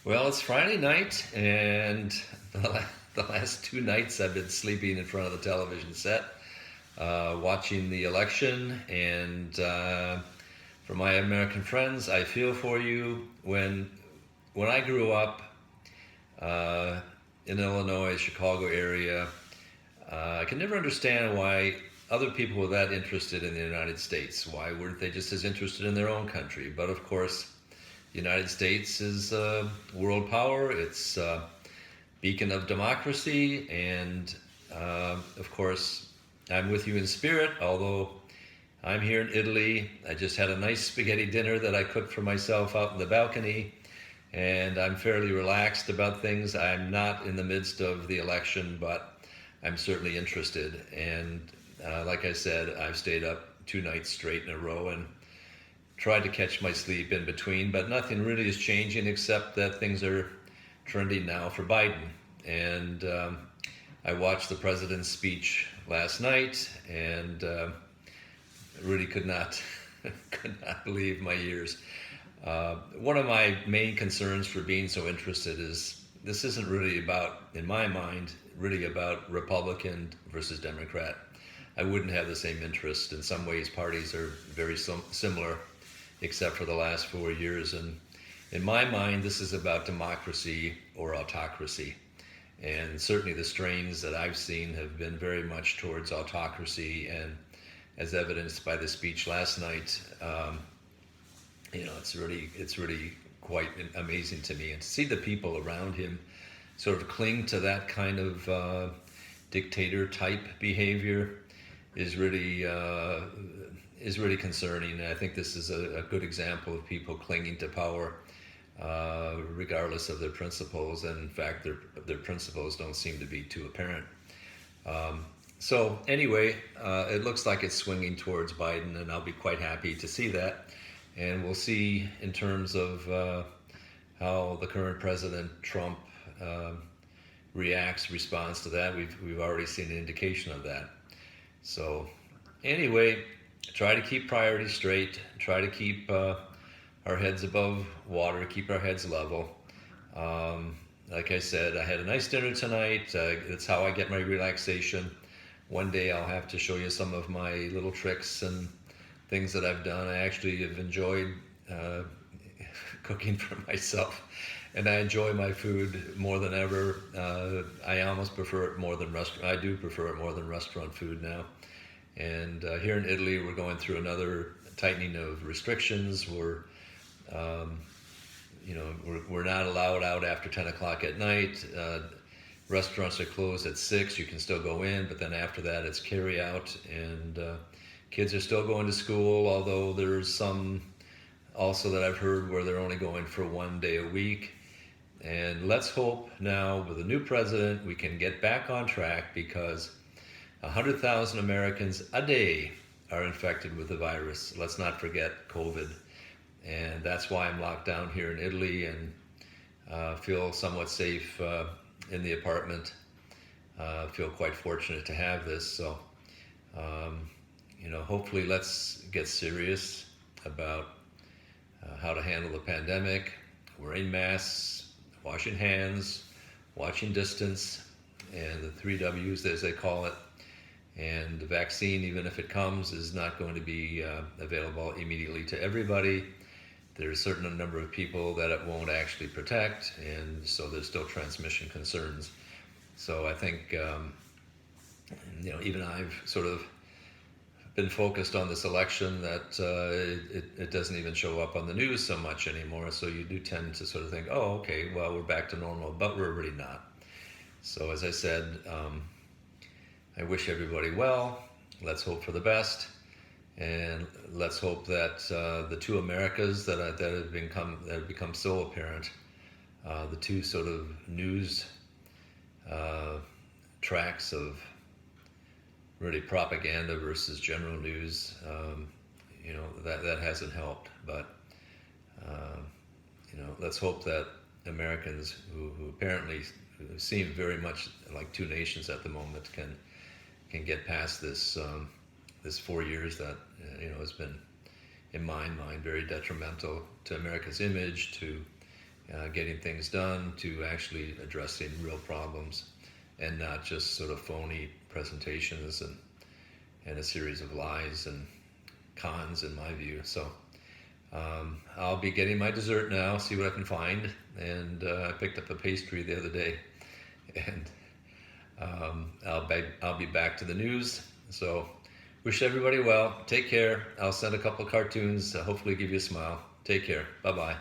Well, it's Friday night, and the last two nights I've been sleeping in front of the television set, watching the election. And for my American friends, I feel for you. When I grew up uh, in Illinois, Chicago area, I could never understand why other people were that interested in the United States. Why weren't they just as interested in their own country? But of course, the United States is a world power. It's a beacon of democracy, and of course, I'm with you in spirit. Although I'm here in Italy, I just had a nice spaghetti dinner that I cooked for myself out in the balcony, and I'm fairly relaxed about things. I'm not in the midst of the election, but I'm certainly interested. And like I said, I've stayed up two nights straight in a row and tried to catch my sleep in between, but nothing really is changing except that things are trending now for Biden. And I watched the president's speech last night, and really could not could not believe my ears. One of my main concerns for being so interested is this isn't really about, in my mind, really about Republican versus Democrat. I wouldn't have the same interest. In some ways, parties are very similar, except for the last 4 years. And in my mind, this is about democracy or autocracy. And certainly the strains that I've seen have been very much towards autocracy. And as evidenced by the speech last night, it's really quite amazing to me. And to see the people around him sort of cling to that kind of dictator type behavior is really concerning. And I think this is a good example of people clinging to power regardless of their principles. And in fact, their principles don't seem to be too apparent. So anyway, it looks like it's swinging towards Biden, and I'll be quite happy to see that. And we'll see in terms of how the current president, Trump, responds to that. We've already seen an indication of that. So anyway, try to keep priorities straight, try to keep our heads above water, keep our heads level. Like I said, I had a nice dinner tonight. That's how I get my relaxation. One day I'll have to show you some of my little tricks and things that I've done. I actually have enjoyed cooking for myself, and I enjoy my food more than ever. I almost prefer it more than restaurant. I do prefer it more than restaurant food now. And here in Italy, we're going through another tightening of restrictions. We're not allowed out after 10 o'clock at night. Restaurants are closed at 6. You can still go in, but then after that, it's carry out. And kids are still going to school, although there's some also that I've heard where they're only going for one day a week. And let's hope now with a new president we can get back on track, because 100,000 Americans a day are infected with the virus. Let's not forget COVID. And that's why I'm locked down here in Italy and feel somewhat safe in the apartment. Feel quite fortunate to have this. So, hopefully let's get serious about how to handle the pandemic, wearing masks, washing hands, watching distance, and the 3 Ws as they call it. And the vaccine, even if it comes, is not going to be available immediately to everybody. There's a certain number of people that it won't actually protect, and so there's still transmission concerns. So I think, even I've sort of been focused on this election that it doesn't even show up on the news so much anymore. So you do tend to sort of think, oh, okay, well, we're back to normal, but we're really not. So as I said, I wish everybody well. Let's hope for the best, and let's hope that the two Americas that have become so apparent, the two sort of news tracks of really propaganda versus general news, that hasn't helped. But let's hope that Americans who apparently seem very much like two nations at the moment can get past this 4 years that has been, in my mind, very detrimental to America's image, to getting things done to actually addressing real problems, and not just sort of phony presentations and a series of lies and cons, in my view. So I'll be getting my dessert now, see what I can find. And I picked up a pastry the other day, and I'll be back to the news. So wish everybody well. Take care. I'll send a couple of cartoons to hopefully give you a smile. Take care. Bye-bye.